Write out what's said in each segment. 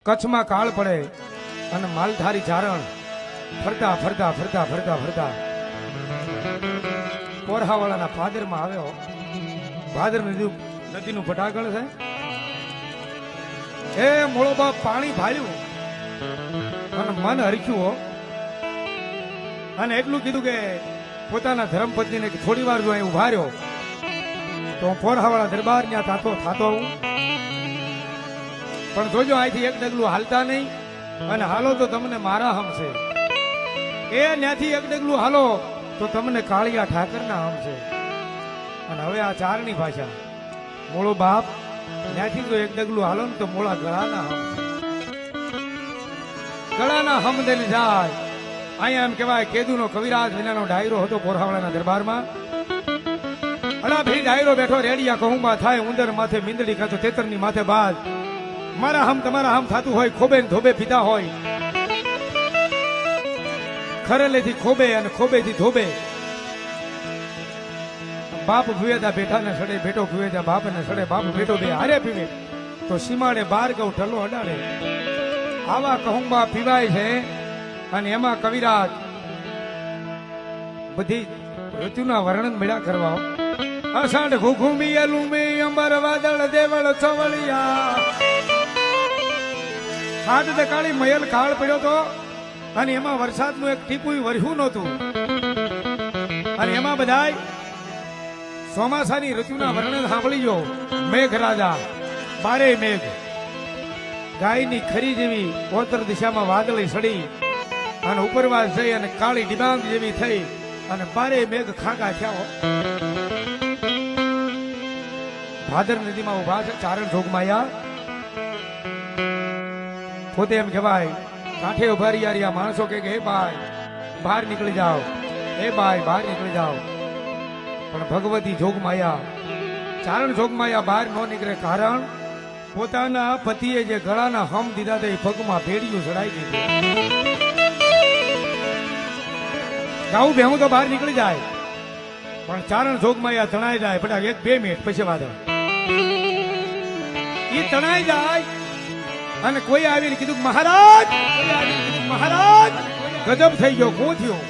કચ્છમાં કાળ પડે અને માલધારી ચારણ ફરતા ફરતા ફરતા ફરતા ફરતા પોરહાવાળાના પાદરમાં આવ્યો. ભાદર નદીનું પટાગળ છે. એ મોળો બાપ પાણી ભાળ્યું અને મન હરખ્યું અને એટલું કીધું કે પોતાના ધર્મપત્નીને થોડી વાર જો અહીં ઉભા રહ્યો તો પોરહાવાળા દરબાર ત્યાં થાતો આવું, પણ જોજો અહીંથી એક ડગલું હાલતા નહીં અને હાલો તો તમને મારા હમશે. એ ત્યાંથી એક ડગલું હાલો તો તમને કાળિયા ઠાકરના હમશે. અને હવે આ ચારની ભાષા મોળો બાપ ત્યાંથી જો એક ડગલું હાલો ને તો મોળા ગળાના હમશે. ગળાના હમ દઈને જાય. અહીંયા એમ કહેવાય કેદુનો કવિરાજ વિનાનો ડાયરો હતો પોરહાવાળાના દરબારમાં. અલા ભાઈ ડાયરો બેઠો રેડિયા કહુંબા થાય, ઉંદર માથે મીંદડી કાં તો તેતરની માથે બાજ. મારા હમ તમારા હમ થતું હોય, ખોબે ને ધોબે પીતા હોય, ખરેલેથી ખોબે અને ખોબેથી ધોબે. બાપ ભુવેદા બેઠા ને સડે, બેટો ભુવેદા બાપ ને સડે, બાપ બેટો બે હારે પીવે તો સીમાડે બાર ગૌ ઢલો અડાડે. આવા કહુંબા પીવાય છે અને એમાં કવિરાજ બધી ઋતુના વર્ણન મળ્યા કરવા. અષાઢ ઘુઘુમી એલુમી અંબર વાદળ દેવળ ચવળિયા. હાથ દકાળી મયલ કાળ પડ્યો તો અને એમાં વરસાદનું એક ટીપું વર્યું નહોતું. અને એમાં બધાય ચોમાસાની ઋતુના વર્ણન સાંભળી ગયો. મેઘ રાજા બારે મેઘ, ગાયની ખરી જેવી ઓતર દિશામાં વાદળી સડી અને ઉપરવાસ જઈ અને કાળી ડિબાંગ જેવી થઈ અને બારે મેઘ ખાગા થયા. ભાદર નદીમાં ઉભા છે ચારણ જોગમાયા. પોતે એમ કહેવાય કાંઠે ઉભા રહ્યા માણસો કે હે ભાઈ બહાર નીકળી જાઓ, હે ભાઈ બહાર નીકળી જાઓ. પણ ભગવતી જોગમાયા, ચારણ જોગમાયા બહાર ન નીકળે. કારણ પોતાના પતિએ જે ગળાના હમ દીધા તે પગમાં ભેડિયું ચડાઈ દીધું. ગાઉં બેહું તો બહાર નીકળી જાય પણ ચારણ જોગમાયા તણાઈ જાય. ફટાક 1-2 મિનિટ પછી વાદળ ઈ તણાઈ જાય અને કોઈ આવીને કીધું મહારાજ, મહારાજ ગજબ થઈ ગયો. શું થયું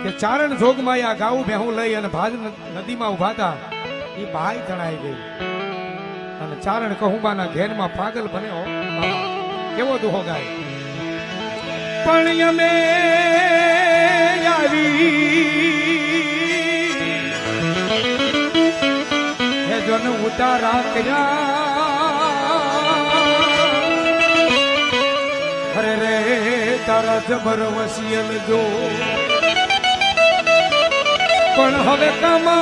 કે ચારણ જોગમાયા ગાઉં બેહું લઈ અને ભાદર નદીમાં ઉભા હતા. એ બાઈ તણાઈ ગઈ અને ચારણ કહુંબાના ઘેરમાં પાગલ બન્યો. કેવો દુહો ગાય. પણ અમે આવી જન ઉતારા કર્યા. અરે રે તારા જબર વસિયલ જો પણ હવે કમા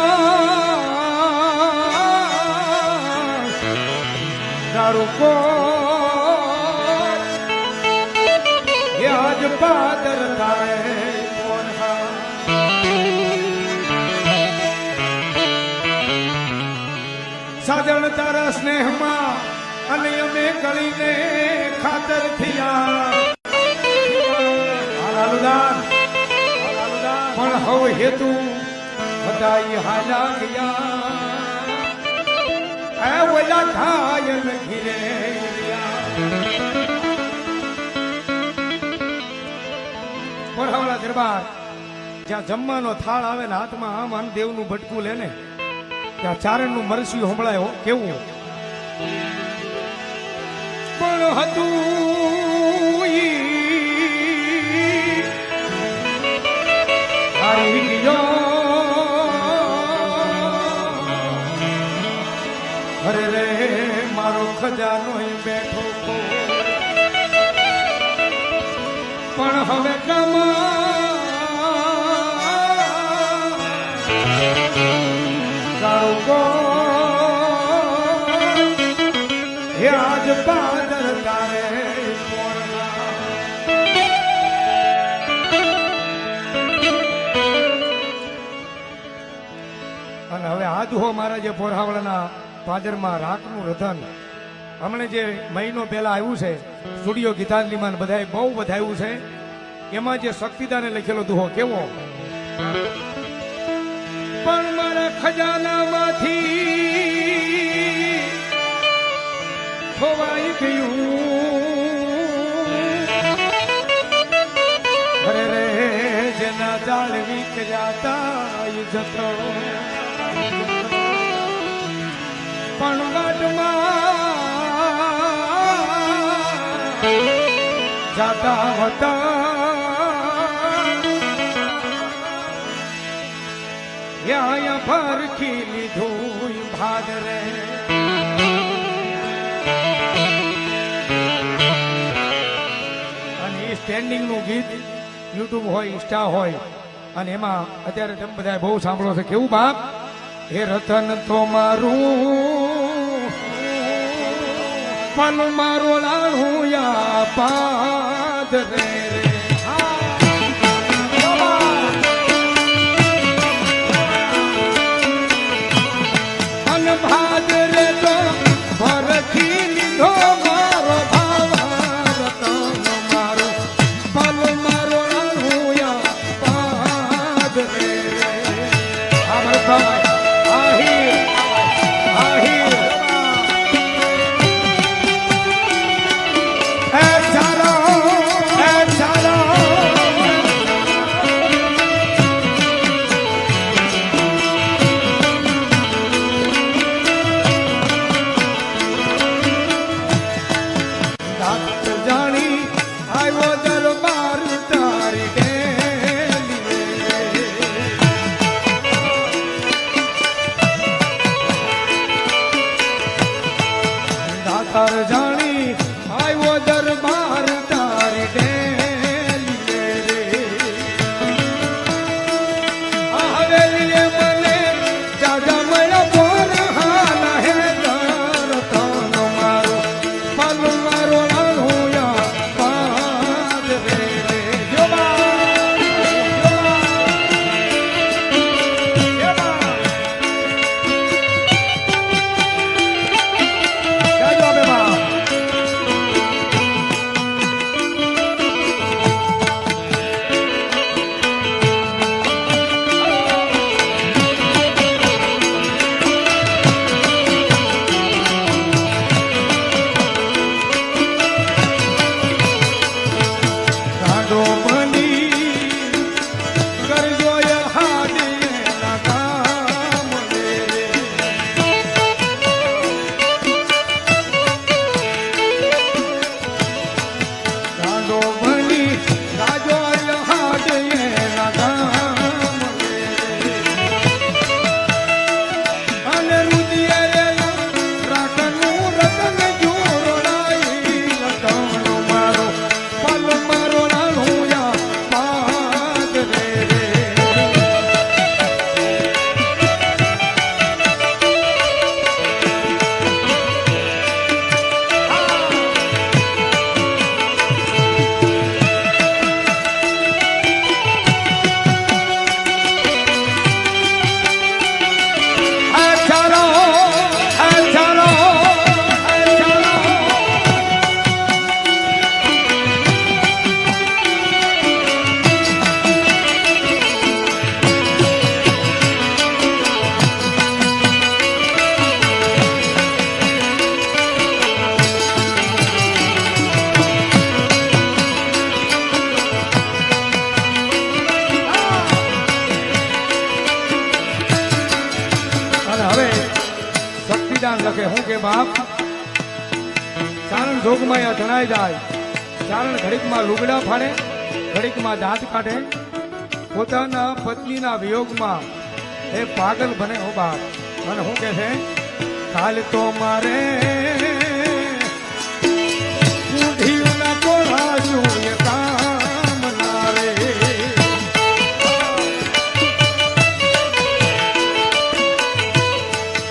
તારું કો આજ પાદર થાય. સાજણ તારા સ્નેહમાં અને અમે ગળીને ખાતર થયા. પણ હવે હેતુ બધાઈ હાલા ગયા. ઓલા ઘાયલ ઘીરે પોરહાવાળા દરબાર જ્યાં જમવાનો થાળ આવે ને હાથમાં આમ આમ દેવનું ભટકું લે ને ત્યાં ચારણનું મરસ્યું સંભળાય. કેવું પણ હતું અરે રે મારો ખજાનો બેઠો પણ હવે કમા હે આજ પાદર તારે. અને હવે આ દુહો મારા જે પોરહાવાળાના પાદરમાં રાખનું રધન હમણે જે મહિનો પહેલા આવ્યું છે સ્ટુડિયો ગીતાંજલિમાં બધાએ બહુ વધાવ્યું છે. એમાં જે શક્તિદાને લખેલો દુહો કેવો. પણ મારા ખજાનામાંથી ખોવાઈ ગયું અરે રે જેના જાળવી કર્યા જતો પણ વાટમાં જાતા હતા યા ફરખી લીધું ભાદરે અને એ સ્ટેન્ડિંગ નું ગીત યુટ્યુબ હોય ઇન્સ્ટા હોય અને એમાં અત્યારે તમે બધા બહુ સાંભળો છો કેવું બાપ હે રતન તો મારું પલ મારો લાડું યા પાદરે રે ભાદરે તો ભરખી લીધો મારો ભાવ રતન મારો પલ મારો લાડુયા પાદરે અમરભાઈ આહીર આહીર એ ચાલો જાણી આવ્યો દરબાર તારી ડેલીએ રે હવેલીએ મને જાજા મળ્યા બોર હાલા હે દરતન મારો પલ મારો લાડુયા પાદરે રે લખે હું કે બાપ ચારણ જોગમાં જણાઈ જાય ચારણ ઘડીકમાં લુગડા ફાડે ઘડીકમાં દાંત કાઢે પોતાના પત્નીના વિયોગમાં એ પાગલ બને હો બાપ અને હું કે છે કાલ તો મારે બુઢીના પોળાશું એ કામ ના રે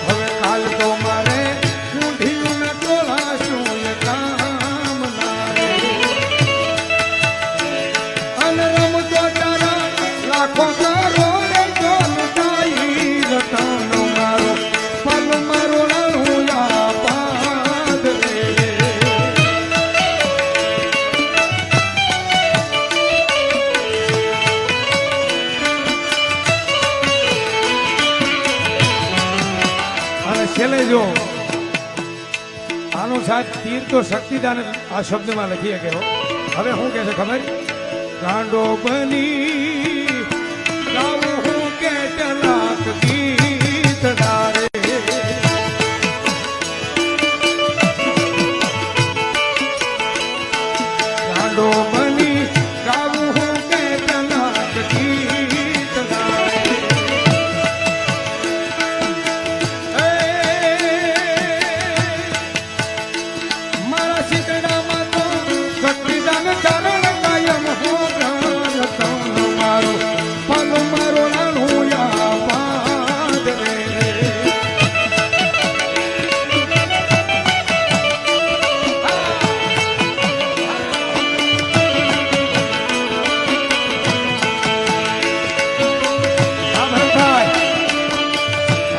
હવે કાલ તો મારે બુઢીના પોળાશું એ કામ ના રે અને રમતો તારા લાખો તારો રે જોન થાય રતન મારો પલ મારો લાડુયા પા સાત તીર તો શક્તિદાન આ શબ્દમાં લખીએ કે હવે શું કે છે ખબર ગાંડો બની ગાવું હું કેટલાક ગીત ડારે ગાંડો બની ગાવું હું કેટલાક ગીત ડારે મારા શીતળામાં તો શક્તિદાન કારણ કાયમ હો મારો પગ મારો નાનું યાદ રે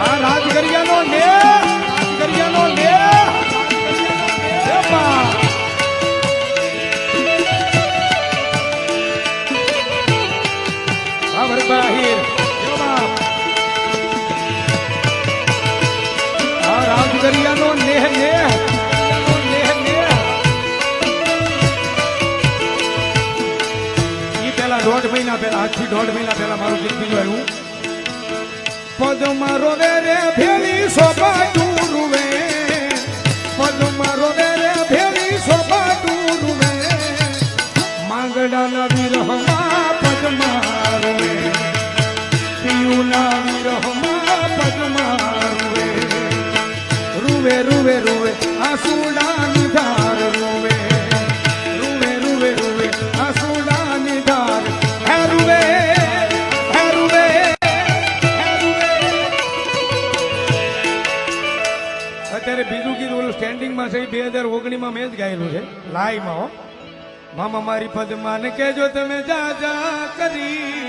આ રાજગરિયાનો લે રાજગરિયાનો લે બાહિર આ રાજગરિયાનો નેહ નેહ ઈ પેલા 1.5 મહિના પહેલા આજથી 1.5 મહિના પહેલા મારું ગીત બીજું આવ્યું પદ મારો રે ભેળી શોભા રૂવે પદ મારો રે ભેળી શોભા રૂવે માંગડાના વિરહમાં પદ મારો પિયુના વિરહમાં પદ મારો રૂવે રૂવે રૂવે આસુડાની ધાર રૂવે રૂવે રૂવે રૂવે આસુડાની ધાર હે રૂવે હે રૂવે અત્યારે બીજું ગીત ઓલું સ્ટેન્ડિંગમાં છે 2019માં મેં જ ગાયેલું છે લાઈવમાં હો મામા મારી પદમાં ને કેજો તમે જા જા કરી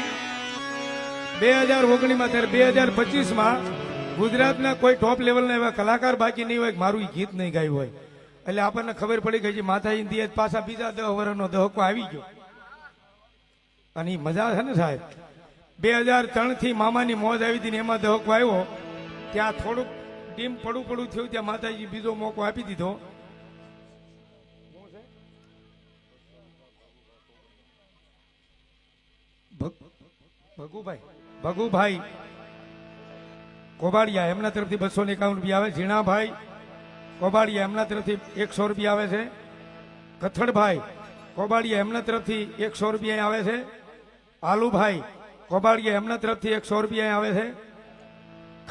2019માં ત્યારે 2025માં ગુજરાતના કોઈ ટોપ લેવલના એવા કલાકાર બાકી નહીં હોય મારું ગીત નહીં ગાયું હોય એટલે આપણને ખબર પડી ગઈ છે માતાજી દિયા પાછા બીજા 10 વર્ષનો દહકો આવી ગયો અને મજા છે ને સાહેબ 2003 થી મામાની મોજ આવી હતી ને એમાં દહકો આવ્યો ત્યાં થોડુંક ટીમ પડું થયું ત્યાં માતાજી બીજો મોકો આપી દીધો ભગુભાઈ કોબાડિયા એમના તરફથી 251 રૂપિયા આવે ઝીણાભાઈ કોબાડિયા એમના તરફથી 100 રૂપિયા આવે છે કથડભાઈ કોબાડિયા એમના તરફથી 100 રૂપિયા આવે છે આલુભાઈ કોબાડિયા એમના તરફથી 100 રૂપિયા આવે છે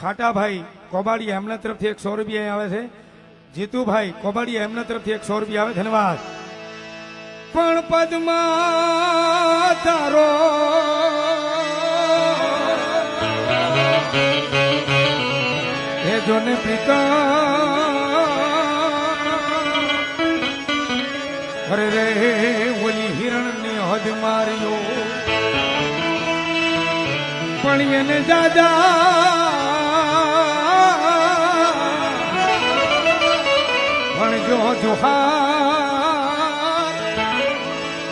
ખાટાભાઈ કોબાડિયા એમના તરફથી 100 રૂપિયા આવે છે જીતુભાઈ કોબાડિયા એમના તરફથી 100 રૂપિયા આવે ધન્યવાદ પણ પદ્મા તારો હે જોને પ્રીતા અરે રે ઓલી હિરણની હદ માર્યો પણ એને દાદા પણ જો જોહાર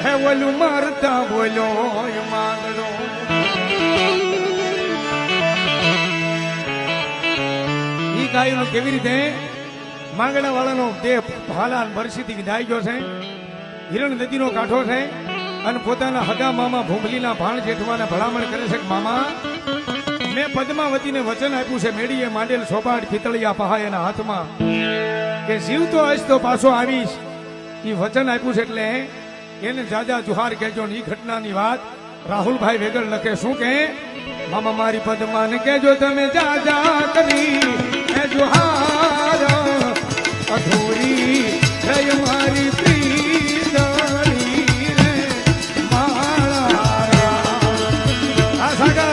હે ઓલું મારતા બોલ્યો માંગડો ઈ ગાયનો કેવી રીતે માંગડા વાળાનો દેહ ભાલાન બરસીથી વિધાઈ ગયો છે હિરણ નદીનો કાંઠો છે અને પોતાના હગા મામા ભૂંગલીના ભાણ જેઠવાને ભલામણ કરે છે કે મામા મેં પદ્માવતીને વચન આપ્યું છે મેડીએ માંડેલ સોપાટ પિતળિયા પહાયના હાથમાં કે જીવતો હશ તો પાછો આવીશ એ વચન આપ્યું છે એટલે એને જાજા જુહાર કહેજો ને એ ઘટનાની વાત રાહુલભાઈ વેગળ લખે શું કે મામા મારી પદ્માને કહેજો તમે જાજા કરી એ જુહાર અધૂરી જય મારી પ્રીતણી રે મારા આ સાગર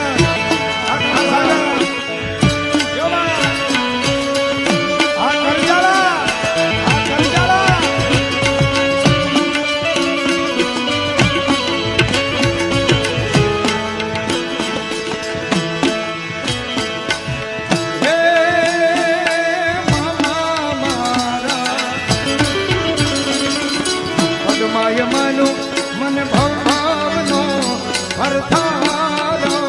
મને ભાવનો હરથારો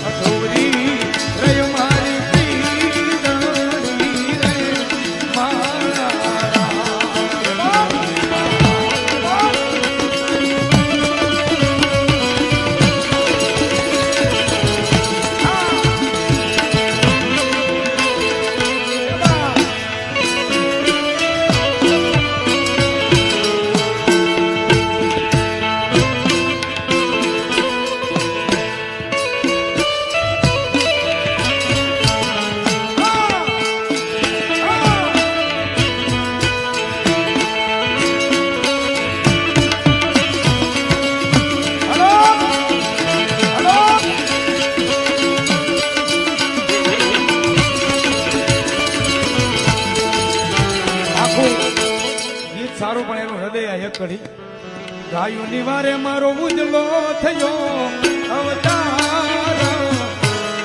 અધૂરી રય મારી પ્રીતણી રે મારા મારું પણ એનું હૃદય આ એક કડી ગાયુની વારે મારો ઉજળો થયો અવતાર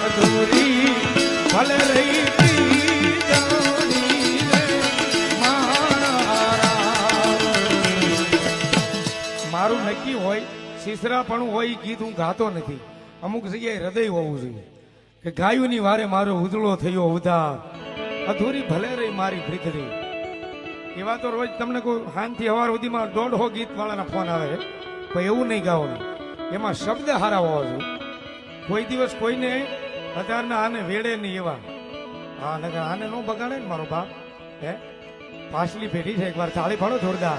અધૂરી ભલે રહી મારું નક્કી હોય શીસરાપણું હોય એ ગીત હું ગાતો નથી અમુક જગ્યાએ હૃદય હોવું જોઈએ કે ગાયુની વારે મારો ઉજળો થયો ઉધાર અધૂરી ભલે રહી મારી ભીતરી એવા તો રોજ તમને કોઈ હાનથી હવાર સુધીમાં 150 ગીત વાળાના ફોન આવે પણ એવું નહીં ગાવાનું એમાં શબ્દ હારા હોવા જોઈએ કોઈ દિવસ કોઈને હજારના આને વેડે નહીં એવા હા નગર આને નો બગાડે ને મારો બાપ હે પાછલી પેઢી છે એકવાર તાળી પાડો જોરદાર